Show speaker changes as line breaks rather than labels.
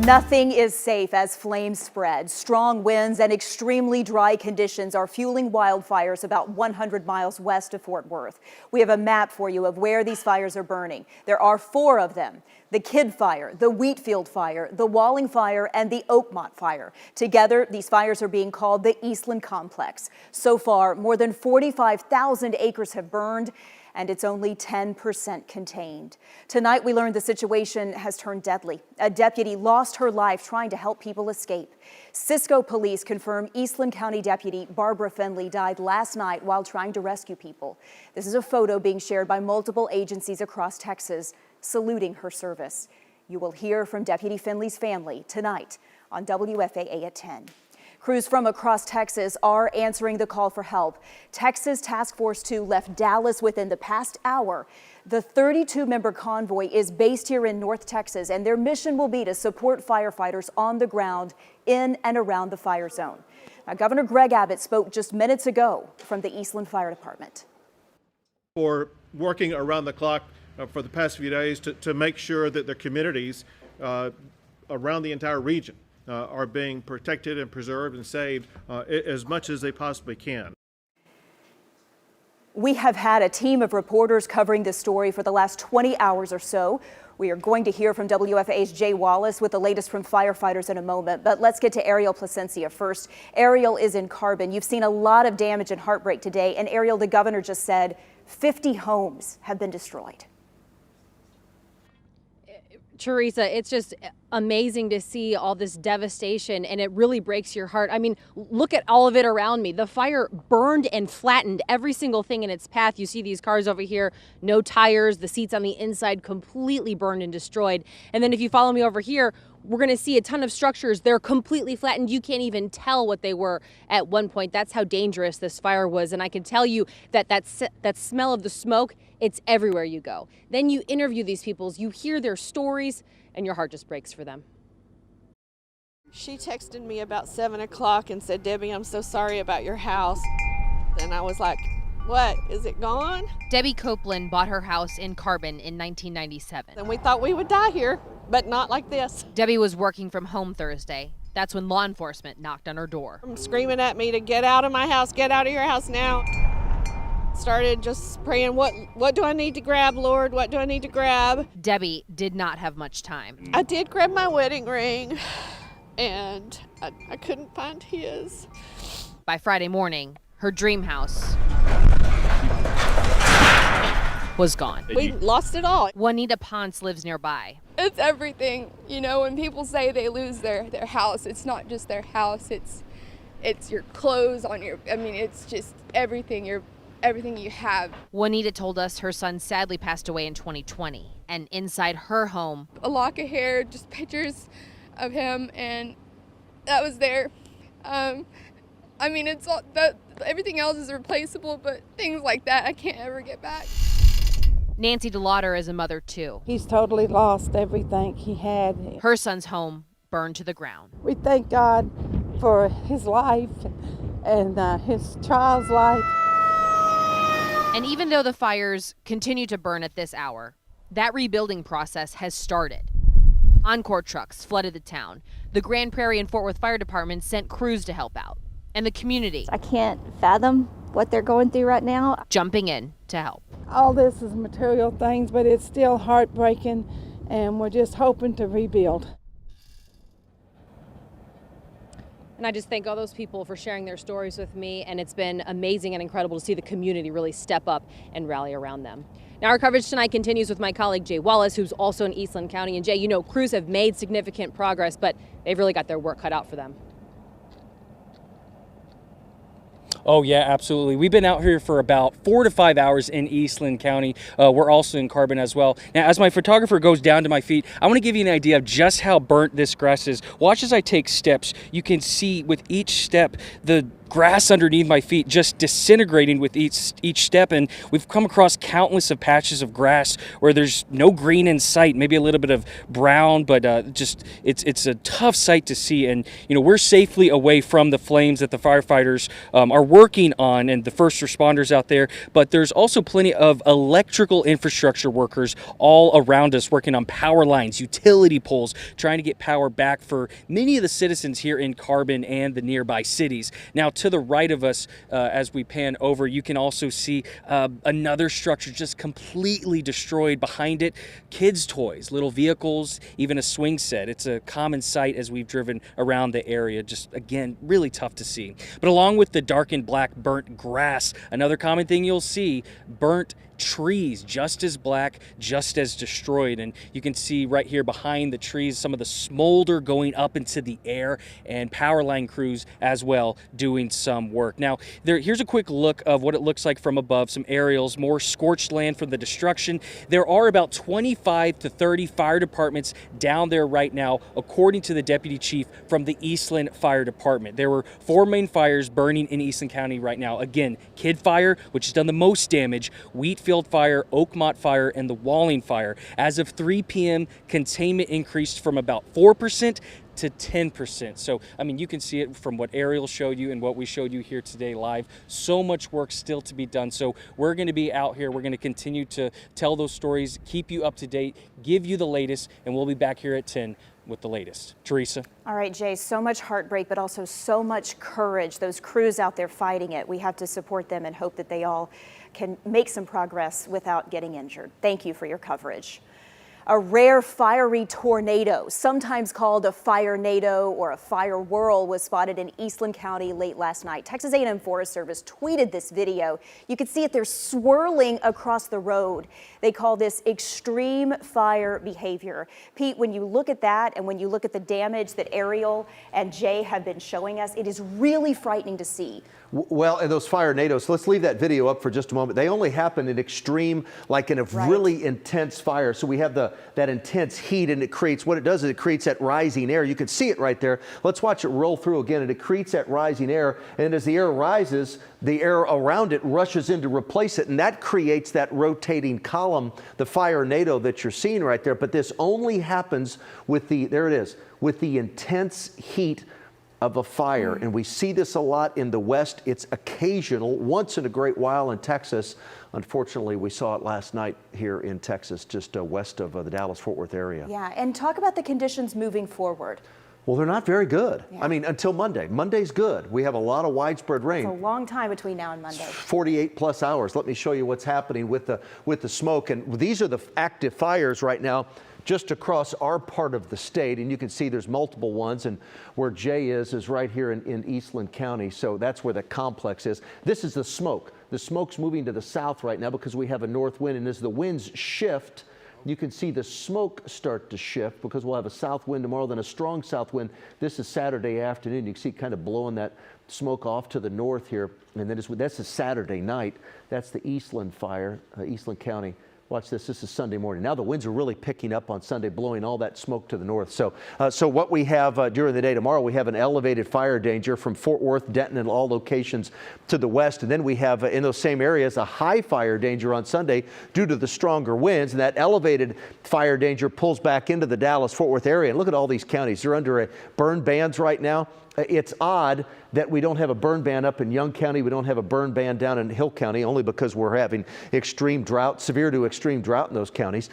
Nothing is safe as flames spread. Strong winds and extremely dry conditions are fueling wildfires about 100 miles west of Fort Worth. We have a map for you of where these fires are burning. There are 4 of them: the Kidd Fire, the Wheatfield Fire, the Walling Fire, and the Oakmont Fire. Together, these fires are being called the Eastland Complex. So far, more than 45,000 acres have burned, and it's only 10% contained. Tonight, we learned the situation has turned deadly. A deputy lost her life trying to help people escape. Cisco police confirm Eastland County Deputy Barbara Finley died last night while trying to rescue people. This is a photo being shared by multiple agencies across Texas, saluting her service. You will hear from Deputy Finley's family tonight on WFAA at 10. Crews from across Texas are answering the call for help. Texas Task Force 2 left Dallas within the past hour. The 32-member convoy is based here in North Texas, and their mission will be to support firefighters on the ground in and around the fire zone. Now, Governor Greg Abbott spoke just minutes ago from the Eastland Fire Department.
For working around the clock for the past few days to make sure that the communities around the entire region are being protected and preserved and saved as much as they possibly can.
We have had a team of reporters covering this story for the last 20 hours or so. We are going to hear from WFAA's Jay Wallace with the latest from firefighters in a moment, but let's get to Ariel Placencia first. Ariel is in Carbon. You've seen a lot of damage and heartbreak today, and Ariel, the governor just said 50 homes have been destroyed.
Teresa, it's just amazing to see all this devastation, and it really breaks your heart. I mean, look at all of it around me. The fire burned and flattened every single thing in its path. You see these cars over here, no tires, the seats on the inside completely burned and destroyed. And then if you follow me over here, we're going to see a ton of structures. They're completely flattened. You can't even tell what they were at one point. That's how dangerous this fire was. And I can tell you that smell of the smoke, it's everywhere you go. Then you interview these people, you hear their stories, and your heart just breaks for them.
She texted me about 7 o'clock and said, "Debbie, I'm so sorry about your house." And I was like, "What, is it gone?"
Debbie Copeland bought her house in Carbon in 1997.
And we thought we would die here, but not like this.
Debbie was working from home Thursday. That's when law enforcement knocked on her door.
Screaming at me to get out of my house, get out of your house now. Started just praying, what do I need to grab, Lord? What do I need to grab?
Debbie did not have much time.
I did grab my wedding ring, and I couldn't find his.
By Friday morning, her dream house was gone.
We lost it all.
Juanita Ponce lives nearby.
It's everything. You know, when people say they lose their house, it's not just their house, it's your clothes on your, it's just everything you have.
Juanita told us her son sadly passed away in 2020, and inside her home,
a lock of hair, just pictures of him, and that was there. It's all that, everything else is replaceable, but things like that I can't ever get back.
Nancy DeLauder is a mother too.
He's totally lost everything he had.
Her son's home burned to the ground.
We thank God for his life and his child's life.
And even though the fires continue to burn at this hour, that rebuilding process has started. Encore trucks flooded the town. The Grand Prairie and Fort Worth Fire Department sent crews to help out. And the community,
I can't fathom what they're going through right now,
jumping in to help.
All this is material things, but it's still heartbreaking, and we're just hoping to rebuild.
And I just thank all those people for sharing their stories with me, and it's been amazing and incredible to see the community really step up and rally around them. Now our coverage tonight continues with my colleague Jay Wallace, who's also in Eastland County. And Jay, you know, crews have made significant progress, but they've really got their work cut out for them.
Oh, yeah, absolutely. We've been out here for about 4 to 5 hours in Eastland County. We're also in Carbon as well. Now, as my photographer goes down to my feet, I want to give you an idea of just how burnt this grass is. Watch as I take steps. You can see with each step the grass underneath my feet just disintegrating with each step. And we've come across countless of patches of grass where there's no green in sight, maybe a little bit of brown, but just it's a tough sight to see. And we're safely away from the flames that the firefighters are working on and the first responders out there, but there's also plenty of electrical infrastructure workers all around us working on power lines, utility poles, trying to get power back for many of the citizens here in Carbon and the nearby cities. Now, to the right of us, as we pan over, you can also see another structure just completely destroyed. Behind it, kids' toys, little vehicles, even a swing set. It's a common sight as we've driven around the area. Just, again, really tough to see. But along with the darkened black burnt grass, another common thing you'll see, burnt trees, just as black, just as destroyed. And you can see right here behind the trees some of the smolder going up into the air, and power line crews as well doing some work. Now, here's a quick look of what it looks like from above, some aerials, more scorched land from the destruction. There are about 25 to 30 fire departments down there right now, according to the deputy chief from the Eastland Fire Department. There were 4 main fires burning in Eastland County right now. Again, Kidd Fire, which has done the most damage, Wheatfield Fire, Oakmont Fire, and the Walling Fire. As of 3 p.m., containment increased from about 4% to 10%. So, I mean, you can see it from what Ariel showed you and what we showed you here today live. So much work still to be done. So we're going to be out here. We're going to continue to tell those stories, keep you up to date, give you the latest, and we'll be back here at 10 with the latest. Teresa.
All right, Jay, so much heartbreak, but also so much courage. Those crews out there fighting it. We have to support them and hope that they all can make some progress without getting injured. Thank you for your coverage. A rare fiery tornado, sometimes called a fire-nado or a fire whirl, was spotted in Eastland County late last night. Texas A&M Forest Service tweeted this video. You can see it there swirling across the road. They call this extreme fire behavior. Pete, when you look at that and when you look at the damage that Ariel and Jay have been showing us, it is really frightening to see.
Well, and those fire-nados, let's leave that video up for just a moment. They only happen in extreme, like in a really intense fire. So we have that intense heat, and it creates, what it does is it creates that rising air. You can see it right there. Let's watch it roll through again, and it creates that rising air. And as the air rises, the air around it rushes in to replace it, and that creates that rotating column, the fire-nado that you're seeing right there. But this only happens with the, there it is, with the intense heat of a fire. And we see this a lot in the West. It's occasional, once in a great while in Texas. Unfortunately, we saw it last night here in Texas, just west of the Dallas-Fort Worth area.
Yeah, and talk about the conditions moving forward.
Well, they're not very good. Yeah. I mean, until Monday. Monday's good. We have a lot of widespread rain.
It's a long time between now and Monday.
48 plus hours. Let me show you what's happening with the smoke. And these are the active fires right now just across our part of the state, and you can see there's multiple ones, and where Jay is right here in Eastland County, so that's where the complex is. This is the smoke. The smoke's moving to the south right now because we have a north wind, and as the winds shift, you can see the smoke start to shift because we'll have a south wind tomorrow, then a strong south wind. This is Saturday afternoon. You can see it kind of blowing that smoke off to the north here, and then that's a Saturday night. That's the Eastland fire, Eastland County. Watch this. This is Sunday morning. Now the winds are really picking up on Sunday, blowing all that smoke to the north. So what we have during the day tomorrow, we have an elevated fire danger from Fort Worth, Denton, and all locations to the west. And then we have in those same areas a high fire danger on Sunday due to the stronger winds. And that elevated fire danger pulls back into the Dallas-Fort Worth area. And look at all these counties. They're under burn bans right now. It's odd that we don't have a burn ban up in Young County. We don't have a burn ban down in Hill County, only because we're having extreme drought, severe to extreme drought in those counties.